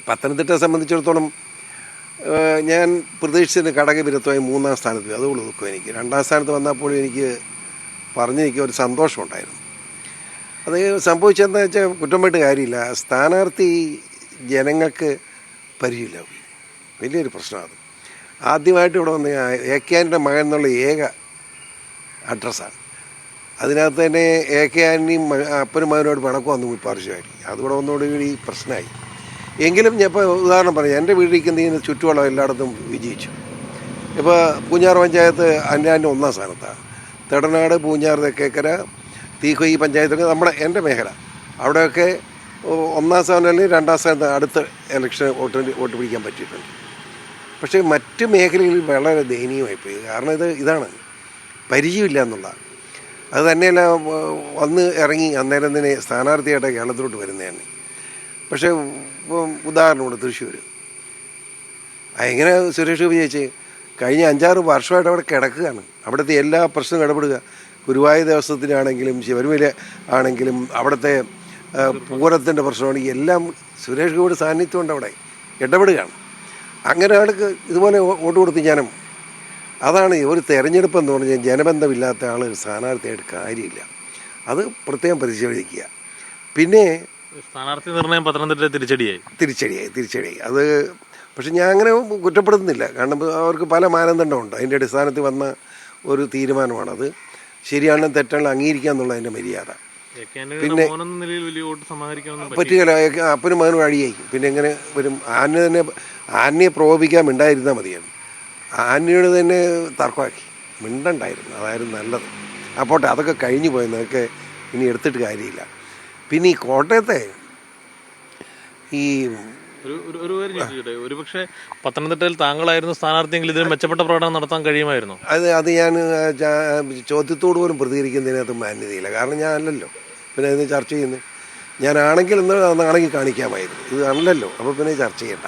പത്തനംതിട്ടയെ സംബന്ധിച്ചിടത്തോളം ഞാൻ പ്രതീക്ഷിച്ചതിന് ഘടകവിരുദ്ധമായി 3-ാം സ്ഥാനത്ത് അതുകൊണ്ട് നിൽക്കും. എനിക്ക് 2-ാം സ്ഥാനത്ത് വന്നപ്പോഴും എനിക്ക് എനിക്ക് ഒരു സന്തോഷമുണ്ടായിരുന്നു. അത് സംഭവിച്ചതെന്ന് വെച്ചാൽ കുറ്റമായിട്ട് കാര്യമില്ല. സ്ഥാനാർത്ഥി ജനങ്ങൾക്ക് പരിചയമില്ല, വലിയൊരു പ്രശ്നമാണ്. ആദ്യമായിട്ട് ഇവിടെ വന്ന AK ആൻ്റണിയുടെ മകൻ എന്നുള്ള ഏക അഡ്രസ്സാണ്. അതിനകത്ത് തന്നെ AK ആൻ്റണിയും അപ്പനും മകനോട് പിണക്കം വന്നു പാർശ്വമായിട്ട്. അതുകൂടെ വന്നതോടുകൂടി പ്രശ്നമായി. എങ്കിലും ഞാൻ ഇപ്പോൾ ഉദാഹരണം പറയാം, എൻ്റെ വീട്ടിലിരിക്കുന്ന ചുറ്റുവളം എല്ലായിടത്തും വിജയിച്ചു. ഇപ്പോൾ പൂഞ്ഞാർ പഞ്ചായത്ത് അന്യാൻ്റെ 1-ാം സ്ഥാനത്താണ്. തെടനാട്, പൂഞ്ഞാർ, തെക്കേക്കര, തീക്കൊയ്യ് പഞ്ചായത്തൊക്കെ എൻ്റെ മേഖല. അവിടെയൊക്കെ 1-ാം സ്ഥാനം അല്ലെങ്കിൽ 2-ാം സ്ഥാനത്ത് അടുത്ത ഇലക്ഷൻ വോട്ട് പിടിക്കാൻ പറ്റിയിട്ടുണ്ട്. പക്ഷേ മറ്റ് മേഖലകളിൽ വളരെ ദയനീയമായിപ്പോയി. കാരണം ഇതാണ് പരിചയമില്ല എന്നുള്ളതാണ്. അത് തന്നെയല്ല, വന്ന് ഇറങ്ങി അന്നേരം തന്നെ സ്ഥാനാർത്ഥിയായിട്ട് കേരളത്തിലോട്ട് വരുന്നതാണ്. പക്ഷേ ഉദാഹരണമുണ്ട് തൃശ്ശൂർ. എങ്ങനെ സുരേഷ് വിജയിച്ച് കഴിഞ്ഞ 5-6 വർഷമായിട്ട് അവിടെ കിടക്കുകയാണ്. അവിടുത്തെ എല്ലാ പ്രശ്നവും ഇടപെടുക. ഗുരുവായൂർ ദേവസ്വത്തിനാണെങ്കിലും ശബരിമല ആണെങ്കിലും അവിടുത്തെ പൂരത്തിൻ്റെ പ്രശ്നമാണെങ്കിൽ എല്ലാം സുരേഷ് ഗോപിയുടെ സാന്നിധ്യം കൊണ്ട് അവിടെ ഇടപെടുകയാണ്. അങ്ങനെ ആൾക്ക് ഇതുപോലെ വോട്ട് കൊടുത്ത് ജനം. അതാണ് ഒരു തെരഞ്ഞെടുപ്പ് എന്ന് പറഞ്ഞാൽ ജനബന്ധമില്ലാത്ത ആൾ സ്ഥാനാർത്ഥിയായിട്ട് കാര്യമില്ല. അത് പ്രത്യേകം പരിശോധിക്കുക. പിന്നെ സ്ഥാനാർത്ഥി നിർണയം പത്തനംതിട്ട തിരിച്ചടിയായി. അത് പക്ഷെ ഞാൻ അങ്ങനെ കുറ്റപ്പെടുത്തുന്നില്ല. കാരണം അവർക്ക് പല മാനദണ്ഡമുണ്ട്. അതിൻ്റെ അടിസ്ഥാനത്തിൽ വന്ന ഒരു തീരുമാനമാണത്. ശരിയാണ് തെറ്റാണ് അംഗീകരിക്കുക എന്നുള്ള അതിൻ്റെ മര്യാദ. പിന്നെ പറ്റുകയില്ല. അപ്പനും മകനും അഴിയായി. പിന്നെ എങ്ങനെ വരും? ആനയെ പ്രകോപിക്കാൻ മിണ്ടായിരുന്നാൽ മതിയാണ്. ആനയോട് തന്നെ തർക്കമാക്കി മിണ്ടണ്ടായിരുന്നു. അതായിരുന്നു നല്ലത്. അപ്പോട്ടെ, അതൊക്കെ കഴിഞ്ഞു പോയെന്നൊക്കെ ഇനി എടുത്തിട്ട് കാര്യമില്ല. പിന്നെ ഈ കോട്ടയത്തെ ഈ ഒരുപക്ഷെ പത്തനംതിട്ടയിൽ താങ്കളായിരുന്നു സ്ഥാനാർത്ഥിയെങ്കിൽ ഇതിന് മെച്ചപ്പെട്ട പ്രകടനം നടത്താൻ കഴിയുമായിരുന്നു. അത് ഞാൻ ചോദ്യത്തോട് പോലും പ്രതികരിക്കുന്നതിനകത്ത് മാന്യതയില്ല. കാരണം ഞാൻ അല്ലല്ലോ പിന്നെ ഇതിന് ചർച്ച ചെയ്യുന്നത്. ഞാനാണെങ്കിൽ നാണെങ്കിൽ കാണിക്കാമായിരുന്നു. ഇത് അല്ലല്ലോ. അപ്പോൾ പിന്നെ ചർച്ച ചെയ്യണ്ട.